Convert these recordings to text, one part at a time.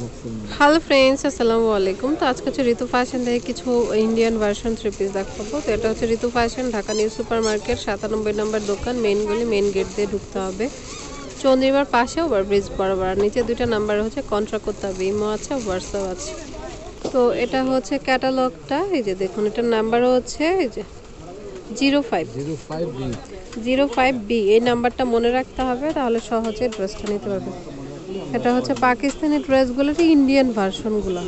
Hello friends, আসসালামু আলাইকুম। তো আজকে হচ্ছে ঋতু ফ্যাশন থেকে কিছু ইন্ডিয়ান ভার্সন থ্রি পিস দেখাবো। তো এটা হচ্ছে Ritu fashion, Dhaka new super market, 97 নম্বর দোকান, মেইন গলি, মেইন গেট দিয়ে ঢুকতে হবে। চন্দ্রিমার পাশে ওভারব্রিজ বরাবর, আর নিচে দুইটা নাম্বার হচ্ছে কন্ট্রাক্ট করতে হবে, ইমো আছে, হোয়াটসঅ্যাপ আছে। তো এটা হচ্ছে ক্যাটালগটা, এই যে দেখুন, এটার নাম্বারও হচ্ছে এই যে 05B। এই নাম্বারটা মনে রাখতে হবে, তাহলে সহজে ড্রেসটা নিতে পারবে। এটা হচ্ছে পাকিস্তানি ড্রেসগুলোর ইন্ডিয়ান ভার্সনগুলো।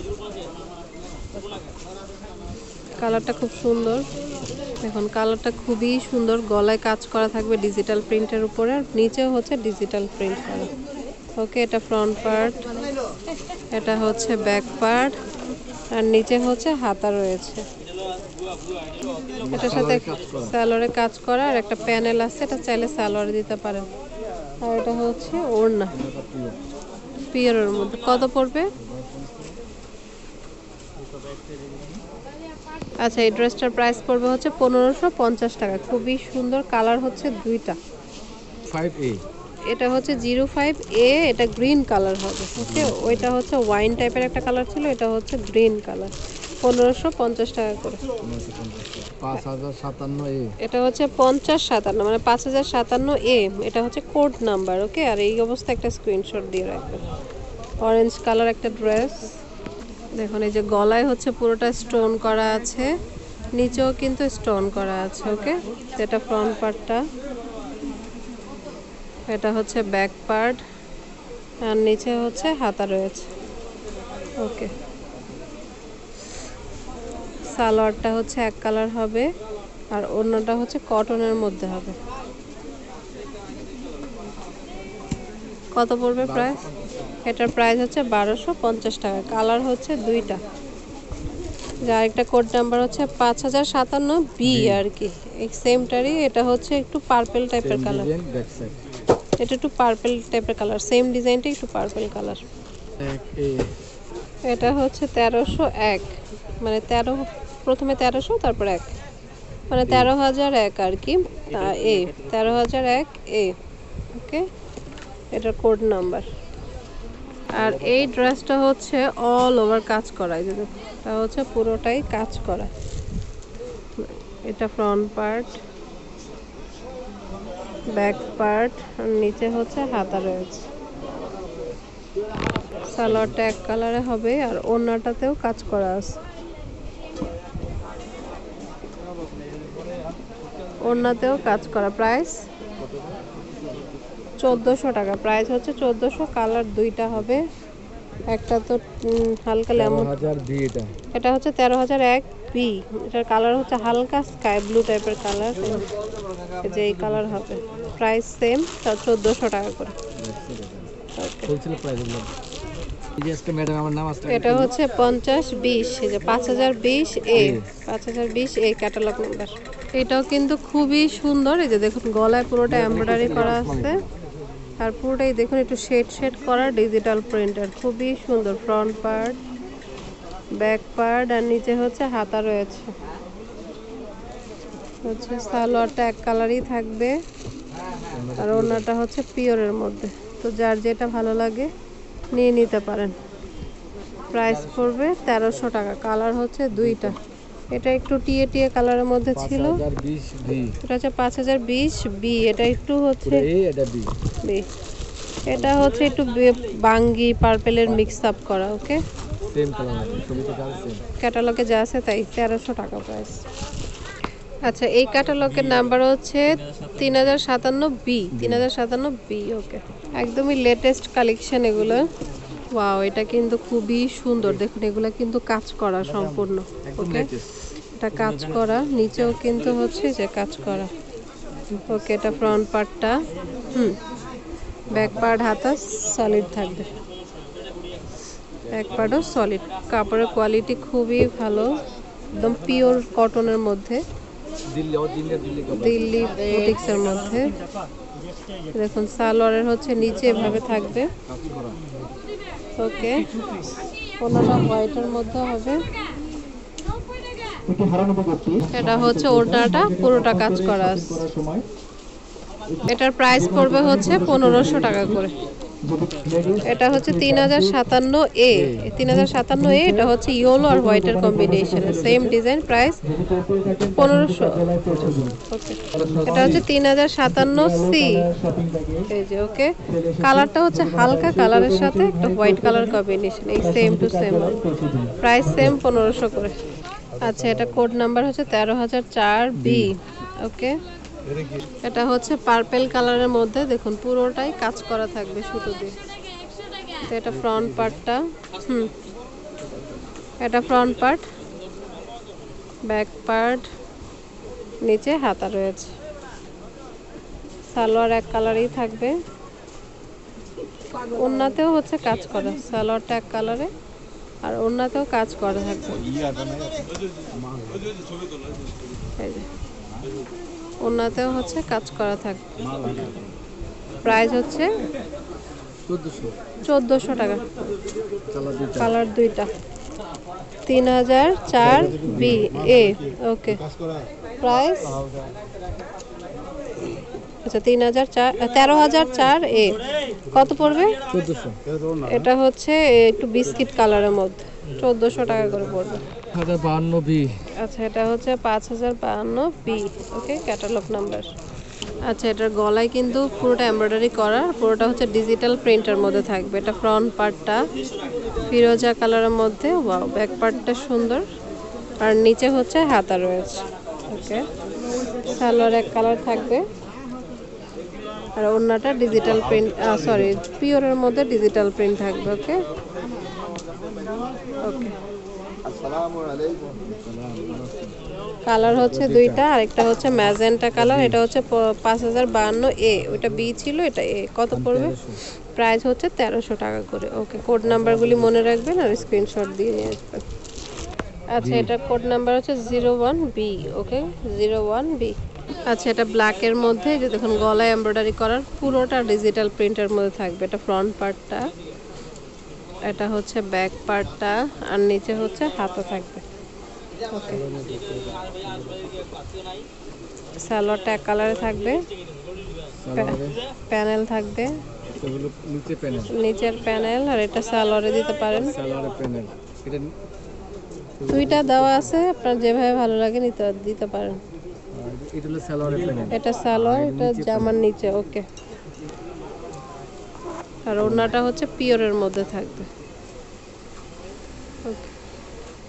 কালারটা খুব সুন্দর, দেখুন কালারটা খুবই সুন্দর। গলায় কাজ করা থাকবে ডিজিটাল প্রিন্টের উপরে, আর নিচেও হচ্ছে ডিজিটাল প্রিন্ট করা। ওকে, এটা ফ্রন্ট পার্ট, এটা হচ্ছে ব্যাক পার্ট, আর নিচে হচ্ছে হাতা রয়েছে। এটার সাথে সালোয়ারে কাজ করা, আর একটা প্যানেল আছে, এটা চাইলে সালোয়ারে দিতে পারেন। আর এটা হচ্ছে ওড়না, পিওরের মধ্যে। কত পড়বে? আচ্ছা, এই ড্রেসটার প্রাইস পড়বে হচ্ছে 1550 টাকা। খুবই সুন্দর, কালার হচ্ছে দুইটা। 5A, এটা হচ্ছে 05A, এটা গ্রিন কালার হবে। ওকে, ওইটা হচ্ছে ওয়াইন টাইপের একটা কালার ছিল, এটা হচ্ছে গ্রিন কালার। 1550 টাকা করে। 5057A, এটা হচ্ছে 5057, মানে 5057A। এটা হচ্ছে কোড নাম্বার। ওকে, আর এই অবস্থা একটা স্ক্রিনশট দিয়ে রাখবেন। অরেঞ্জ কালার একটা ড্রেস, দেখুন এই যে গলায় হচ্ছে পুরোটা স্টোন করা আছে, নিচেও কিন্তু স্টোন করা আছে। ওকে, এটা ফ্রন্ট পার্টটা, এটা হচ্ছে ব্যাক পার্ট, আর নিচে হচ্ছে হাতা রয়েছে। ওকে, সালোয়ারটা হচ্ছে এক কালার হবে, আর ওড়নাটা হচ্ছে কটনের মধ্যে হবে। কত পড়বে প্রাইস? এটার প্রাইস হচ্ছে 1250 টাকা। কালার হচ্ছে দুইটা, যার একটা কোড নাম্বার হচ্ছে 5057B আর কি, এই সেমটারই। এটা হচ্ছে একটু পার্পল টাইপের কালার, এটা একটু পার্পল টাইপের কালার, সেম ডিজাইনটা একটু পার্পল কালার। এটা হচ্ছে 1301, মানে 13, প্রথমে 1300 তারপর 1, মানে 13001 আর কি। এ 13001A। ওকে, এটার কোড নাম্বার। আর এই ড্রেসটা হচ্ছে অল ওভার কাজ করা, এই যে এটা হচ্ছে পুরোটাই কাজ করা। এটা ফ্রন্ট পার্ট, ব্যাক পার্ট, আর নিচে হচ্ছে হাতা রয়েছে। সালোয়ারটা এক কালারে হবে, আর ওড়নাটাতেও কাজ করা আছে। ওড়নাতেও কাজ করা। প্রাইস 1400 টাকা। প্রাইস হচ্ছে 1400। কালার দুইটা হবে, একটা তো হালকা লেমন, এটা হচ্ছে 13001B। এটার কালার হচ্ছে হালকা স্কাই ব্লু টাইপের কালার, যে এই কালার হবে। প্রাইস সেম, 1400 টাকা করে। এটা হচ্ছে 5020, এই যে 5020A, 5020A ক্যাটালগ নাম্বার। এটাও কিন্তু খুবই সুন্দর, এই যে দেখুন গলায় পুরোটা এমব্রয়ডারি করা আছে, আর পুরোটাই দেখুন একটু শেড শেড করা ডিজিটাল প্রিন্টার। খুবই সুন্দর। ফ্রন্ট পার্ট, ব্যাক পার্ট, আর নিচে হচ্ছে হাতা রয়েছে। হচ্ছে সালোয়ারটা এক কালারই থাকবে, আর ওড়নাটা হচ্ছে পিওরের মধ্যে। তো যার যেটা ভালো লাগে নিয়ে নিতে পারেন। প্রাইস পড়বে 1300 টাকা। কালার হচ্ছে দুইটা, এটা একটু টিয়ে টিয়ে কালারের মধ্যে ছিল, এটা হচ্ছে 5020B। এটা একটু হচ্ছে বি, এটা হচ্ছে একটু বাঙ্গি পার্পেলের মিক্স আপ করা। ওকে, ক্যাটালগে যা আছে তাই। 1300 টাকা প্রাইস। আচ্ছা, এই ক্যাটালগের নাম্বার হচ্ছে 3057B, 3057B। ওকে, একদমই লেটেস্ট কালেকশন এগুলো। ওয়াও, এটা কিন্তু খুবই সুন্দর। দেখুন এগুলো কিন্তু কাজ করা সম্পূর্ণ। ওকে, এটা কাজ করা, নিচেও কিন্তু হচ্ছে যে কাজ করা। ওকে, এটা ফ্রন্ট পার্টটা, ব্যাক পার্ট হাতা সলিড থাকবে, ব্যাক পার্টও সলিড। কাপড়ের কোয়ালিটি খুবই ভালো, একদম পিওর কটনের মধ্যে, দিল্লি বুটিক্সের মধ্যে। দেখুন সালোয়ারের হচ্ছে নিচে এভাবে থাকবে। ওকে, ওনারা হোয়াইটের মধ্যে হবে। এটা হচ্ছে ওড়নাটা পুরোটা কাজ করা আছে। এটার প্রাইস পড়বে হচ্ছে 1500 টাকা করে। এটা হচ্ছে 3057 এ 3057 এ, এটা হচ্ছে ইয়েলো আর হোয়াইটের কম্বিনেশন, সেম ডিজাইন, প্রাইস 1500। ওকে, এটা হচ্ছে 3057 সি, এই যে ওকে। কালারটা হচ্ছে হালকা কালারের সাথে একটা হোয়াইট কালার কম্বিনেশন, এই same to same, price same 1500 করে। আচ্ছা, এটা কোড নাম্বার হচ্ছে 13004 বি। ওকে, এটা হচ্ছে পার্পল কালারের মধ্যে, দেখুন পুরোটাই কাজ করা থাকবে সুতো দিয়ে। তো এটা ফ্রন্ট পার্টটা, এটা ফ্রন্ট পার্ট, ব্যাক পার্ট, নিচে হাতা রয়েছে। সালোয়ার এক কালারেই থাকবে, ওন্নাতেও হচ্ছে কাজ করা, সালোয়ারটা এক কালারে আর ওন্নাতেও কাজ করা থাকবে। এই যে ওন্নাতেও হচ্ছে কাজ করা থাকবে। প্রাইস হচ্ছে 1400 টাকা, কালার দুইটা, 3004 বি এ। ওকে, প্রাইস আচ্ছা 13004 এ, কত পড়বে? 1400। এটা হচ্ছে একটু বিস্কিট কালারের মধ্যে, 1400 টাকা করে পড়বে। 5052 বি। আচ্ছা, এটা হচ্ছে 5052 বি। ওকে, ক্যাটালগ নাম্বার। আচ্ছা, এটার গলায় কিন্তু পুরোটা এমব্রয়ডারি করা, পুরোটা হচ্ছে ডিজিটাল প্রিন্টের মধ্যে থাকবে। এটা ফ্রন্ট পার্টটা ফিরোজা কালারের মধ্যে, ওয়াও, ব্যাক পার্টটা সুন্দর, আর নিচে হচ্ছে হাতা রয়েছে। ওকে, সালোয়ার এক কালার থাকবে, আর ওড়নাটা ডিজিটাল প্রিন্ট, সরি পিওরের মধ্যে ডিজিটাল প্রিন্ট থাকবে। ওকে ওকে, আসসালামু আলাইকুম। কালার হচ্ছে দুইটা, আরেকটা হচ্ছে ম্যাজেন্টা কালার। এটা হচ্ছে 5052 এ, ওটা বি ছিল, এটা এ। কত পড়বে? প্রাইস হচ্ছে 1300 টাকা করে। ওকে, কোড নাম্বারগুলি মনে রাখবেন আর স্ক্রিনশট দিয়ে নিয়ে আসবেন। আচ্ছা, এটা কোড নাম্বার হচ্ছে 01 বি। ওকে, 01 বি। আচ্ছা, এটা ব্ল্যাকের মধ্যে, যে দেখুন গলায় এমব্রয়ডারি করার, পুরোটা ডিজিটাল প্রিন্টের মধ্যে থাকবে। এটা ফ্রন্ট পার্টটা, এটা হচ্ছে ব্যাক পার্টটা, আর নিচে হচ্ছে হাতা থাকবে। ওকে, সালোয়ারটা এক কালারে থাকবে, প্যানেল থাকবে, নিচে প্যানেল, নিচের প্যানেল, আর এটা সালোয়ারে দিতে পারেন। সালোয়ারের প্যানেল, এটা দুইটা দেওয়া আছে, আপনার যেভাবে ভালো লাগে দিতে পারেন। এটা হলো সালোয়ারের প্যানেল, এটা সালোয়ার, এটা জামার নিচে। ওকে, আর ওড়নাটা হচ্ছে পিওরের মধ্যে থাকবে। ওকে,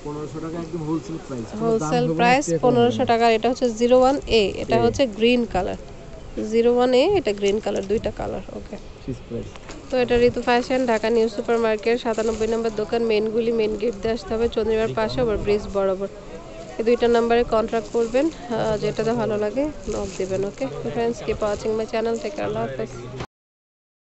1500 টাকা একদম হোলসেল প্রাইস। হোলসেল প্রাইস 1500 টাকা। এটা হচ্ছে 01 এ, এটা হচ্ছে গ্রিন কালার। 01 এ, এটা গ্রিন কালার, দুইটা কালার। Okay, fix price. তো এটা Ritu fashion, Dhaka new super market, 97 নম্বর দোকান, মেনগুলি, মেন গেট দিয়ে আসতে হবে, চন্দ্রিমার পাশে, আবার ব্রিজ বরাবর। এই দুইটা নাম্বারে কন্ট্যাক্ট করবেন, যেটাতে ভালো লাগে নক দিবেন। Okay friends, keep watching my channel, take care, আল্লাহ হাফেজ।